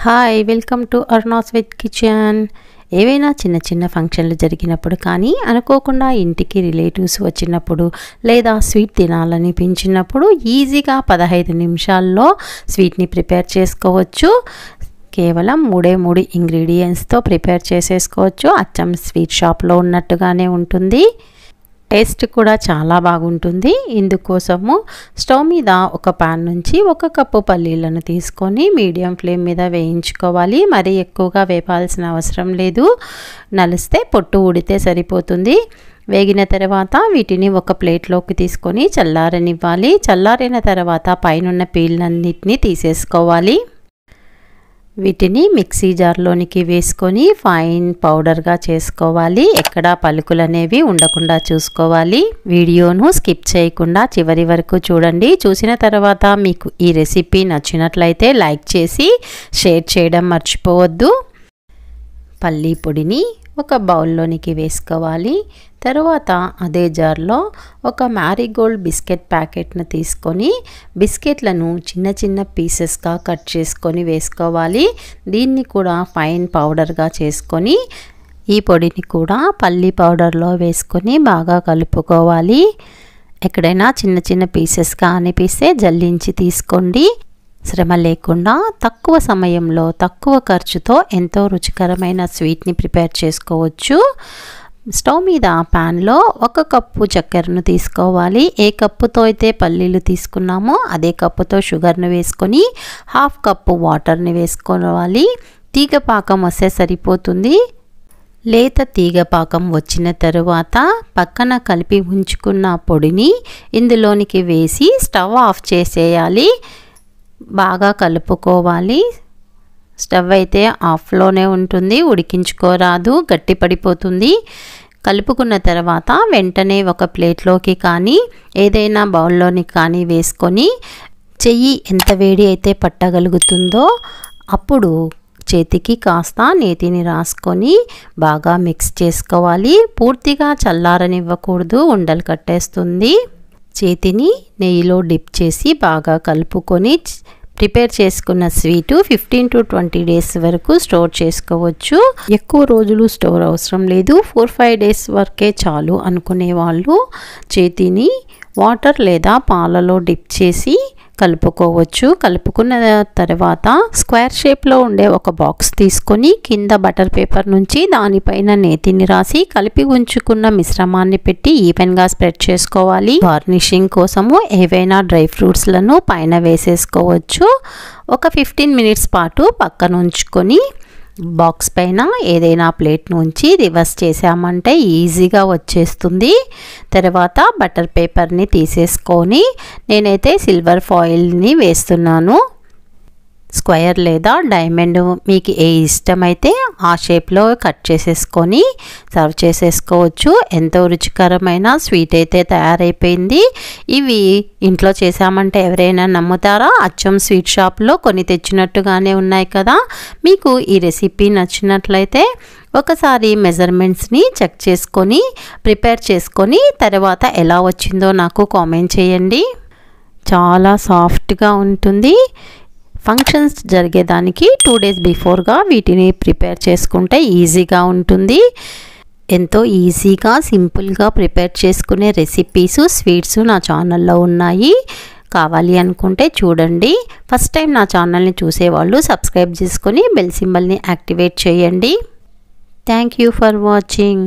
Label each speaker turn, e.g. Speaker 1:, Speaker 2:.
Speaker 1: Hi welcome to Arna's with kitchen. ఏవైనా చిన్న చిన్న ఫంక్షన్లు జరిగినప్పుడు కానీ అనుకోకుండా ఇంటికి రిలేటివ్స్ వచ్చినప్పుడు లేదా స్వీట్ తినాలనిపించినప్పుడు ఈజీగా 15 నిమిషాల్లో స్వీట్ని ప్రిపేర్ చేసుకోవచ్చు. కేవలం 3 ఇంగ్రీడియంట్స్తో ప్రిపేర్ చేసేసుకోవచ్చు. అచ్చం స్వీట్ షాప్లో ఉన్నట్టుగానే ఉంటుంది. టేస్ట్ కూడా చాలా బాగుంటుంది. ఇందుకోసము స్టవ్ మీద ఒక పాన్ నుంచి 1 కప్పు పల్లీలను తీసుకొని మీడియం ఫ్లేమ్ మీద వేయించుకోవాలి. మరీ ఎక్కువగా వేపాల్సిన అవసరం లేదు. నలిస్తే పొట్టు ఊడితే సరిపోతుంది. వేగిన తర్వాత వీటిని ఒక ప్లేట్లోకి తీసుకొని చల్లారనివ్వాలి. చల్లారిన తర్వాత పైనున్న పీళ్ళన్నిటిని తీసేసుకోవాలి. వీటిని మిక్సీ జార్లోనికి వేసుకొని ఫైన్ పౌడర్గా చేసుకోవాలి. ఎక్కడా పలుకులు అనేవి ఉండకుండా చూసుకోవాలి. వీడియోను స్కిప్ చేయకుండా చివరి వరకు చూడండి. చూసిన తర్వాత మీకు ఈ రెసిపీ నచ్చినట్లయితే లైక్ చేసి షేర్ చేయడం మర్చిపోవద్దు. పల్లీ పొడిని ఒక బౌల్లోనికి వేసుకోవాలి. తరువాత అదే జార్లో ఒక మ్యారీగోల్డ్ బిస్కెట్ ప్యాకెట్ను తీసుకొని బిస్కెట్లను చిన్న చిన్న పీసెస్గా కట్ చేసుకొని వేసుకోవాలి. దీన్ని కూడా ఫైన్ పౌడర్గా చేసుకొని ఈ పొడిని కూడా పల్లీ పౌడర్లో వేసుకొని బాగా కలుపుకోవాలి. ఎక్కడైనా చిన్న చిన్న పీసెస్గా అనిపిస్తే జల్లించి తీసుకోండి. శ్రమ లేకుండా తక్కువ సమయంలో తక్కువ ఖర్చుతో ఎంతో రుచికరమైన స్వీట్ని ప్రిపేర్ చేసుకోవచ్చు. స్టవ్ మీద ప్యాన్లో 1 కప్పు చక్కెరను తీసుకోవాలి. ఏ కప్పుతో అయితే పల్లీలు తీసుకున్నామో అదే కప్పుతో షుగర్ను వేసుకొని 1/2 కప్పు వాటర్ని వేసుకోవాలి. తీగ పాకం వస్తే సరిపోతుంది. లేత తీగ పాకం వచ్చిన తరువాత పక్కన కలిపి ఉంచుకున్న పొడిని ఇందులోనికి వేసి స్టవ్ ఆఫ్ చేసేయాలి. బాగా కలుపుకోవాలి. స్టవ్ అయితే ఆఫ్లోనే ఉంటుంది, ఉడికించుకోరాదు, గట్టి పడిపోతుంది. కలుపుకున్న తర్వాత వెంటనే ఒక ప్లేట్లోకి కానీ ఏదైనా బౌల్లోని కానీ వేసుకొని చెయ్యి ఎంత వేడి అయితే పట్టగలుగుతుందో అప్పుడు చేతికి కాస్త నేతిని రాసుకొని బాగా మిక్స్ చేసుకోవాలి. పూర్తిగా చల్లారనివ్వకూడదు, ఉండలు కట్టేస్తుంది. చేతిని నెయ్యిలో డిప్ చేసి బాగా కలుపుకొని ప్రిపేర్ చేసుకున్న స్వీటు 15 to 20 డేస్ వరకు స్టోర్ చేసుకోవచ్చు. ఎక్కువ రోజులు స్టోర్ అవసరం లేదు, 4-5 డేస్ వరకే చాలు అనుకునే వాళ్ళు చేతిని వాటర్ లేదా పాలలో డిప్ చేసి కలుపుకోవచ్చు. కలుపుకున్న తర్వాత స్క్వేర్ షేప్లో ఉండే ఒక బాక్స్ తీసుకొని కింద బటర్ పేపర్ నుంచి దానిపైన నేతిని రాసి కలిపి ఉంచుకున్న మిశ్రమాన్ని పెట్టి ఈవెన్గా స్ప్రెడ్ చేసుకోవాలి. గార్నిషింగ్ కోసము ఏవైనా డ్రై ఫ్రూట్స్లను పైన వేసేసుకోవచ్చు. ఒక 15 మినిట్స్ పాటు పక్కన ఉంచుకొని బాక్స్ పైన ఏదైనా ప్లేట్ నుంచి రివర్స్ చేసామంటే ఈజీగా వచ్చేస్తుంది. తర్వాత బటర్ పేపర్ని తీసేసుకొని నేనైతే సిల్వర్ ఫాయిల్ని వేస్తున్నాను. స్క్వేర్ లేదా డైమండ్ మీకు ఏ ఇష్టమైతే ఆ షేప్లో కట్ చేసేసుకొని సర్వ్ చేసేసుకోవచ్చు. ఎంతో రుచికరమైన స్వీట్ అయితే తయారైపోయింది. ఇవి ఇంట్లో చేసామంటే ఎవరైనా నమ్ముతారా? అచ్చం స్వీట్ షాప్లో కొని తెచ్చినట్టుగానే ఉన్నాయి కదా. మీకు ఈ రెసిపీ నచ్చినట్లయితే ఒకసారి మెజర్మెంట్స్ని చెక్ చేసుకొని ప్రిపేర్ చేసుకొని తర్వాత ఎలా వచ్చిందో నాకు కామెంట్ చేయండి. చాలా సాఫ్ట్గా ఉంటుంది. ఫంక్షన్స్ జరిగేదానికి 2 డేస్ బిఫోర్గా వీటిని ప్రిపేర్ చేసుకుంటే ఈజీగా ఉంటుంది. ఎంతో ఈజీగా సింపుల్గా ప్రిపేర్ చేసుకునే రెసిపీస్ స్వీట్స్ నా ఛానల్లో ఉన్నాయి. కావాలి అనుకుంటే చూడండి. ఫస్ట్ టైం నా ఛానల్ని చూసేవాళ్ళు సబ్స్క్రైబ్ చేసుకొని బెల్ సింబల్ని యాక్టివేట్ చేయండి. Thank you for watching.